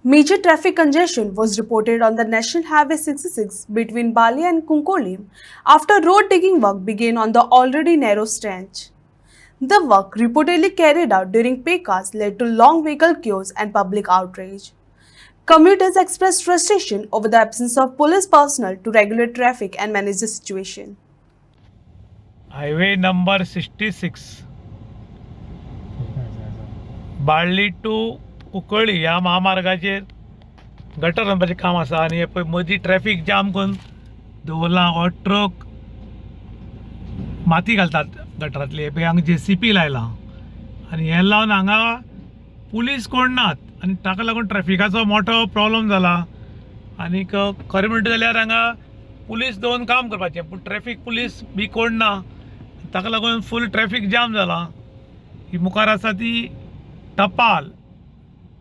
Major traffic congestion was reported on the National Highway 66 between Bali and Kunkolim after road digging work began on the already narrow stretch. The work, reportedly carried out during peak hours, led to long vehicle queues and public outrage. Commuters expressed frustration over the absence of police personnel to regulate traffic and manage the situation. Highway number 66 Balli to Cuncolim ह्या महामार्गाचेर gutter बांदपाचें काम आसा आनी हे पळय मदीं traffic jam करून दवरला. हो ट्रक माती घालतात गटरांतली. हे पळय हांगा JCP लायला आनी हें लावन हांगा पुलीस कोण नात आनी ताका लागून ट्रॅफिकाचो मोठो प्रॉब्लम जाला. आनीक खरें म्हणटा जाल्यार हांगा पुलीस दवरून काम करपाचें पूण ट्रॅफिक पुलीस बी कोण ना. ताका लागून फूल ट्रॅफिक जाम जाला. ही मुखार आसा ती टपाल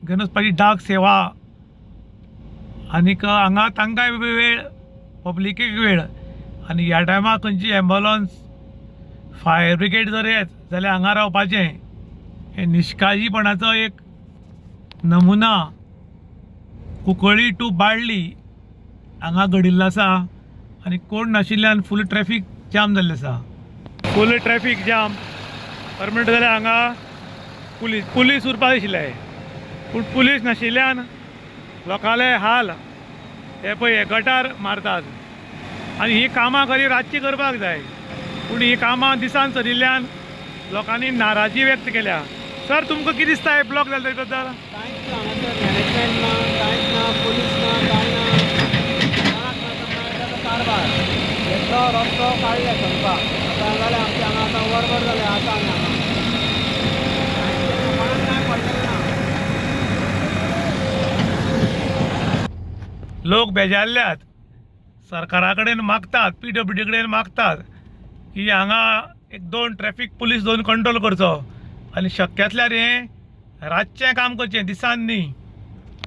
घेवन वचपाची डाक सेवा आनीक हांगा तांकांय वेळ पब्लिकेक वेळ आनी ह्या टायमार खंयची एम्बुलन्स फायर ब्रिगेड जर येत जाल्यार हांगा रावपाचें. हे निश्काळजीपणाचो एक नमुना कुंकळ्ळी टू बाळ्ळी हांगा घडिल्लो आसा आनी कोण नाशिल्ल्यान फूल ट्रॅफिक जाम जाल्लें आसा. फूल ट्रॅफिक जाम खरें म्हणटा जाल्यार हांगा पुलीस उरपाक आशिल्ले पूण पुलीस नाशिल्ल्यान लोकांले हाल. हे पळय हे गटार मारतात आनी ही कामां खरी रातची करपाक जाय पूण ही कामां दिसान चलिल्ल्यान लोकांनी नाराजी व्यक्त केल्या. सर तुमकां कितें दिसता हे ब्लॉक जाले ताचे बद्दल? कांयच ना मॅनेजमेंट ना, कांयच ना, पोलीस ना, कांय ना, कारभार येतलो रस्तो काडले चलपाक. आतां जाल्यार आमचे हांगा आतां वरभर जालें आसा आनी हांगा कोणाक कांय पडलेलें ना. लोक बेजारल्यात. सरकारा कडेन मागतात, PWD कडेन मागतात की हांगा एक 2 ट्रॅफिक पुलीस कंट्रोल करचो आनी शक्य आसल्यार हें रातचें काम करचें, दिसान न्ही.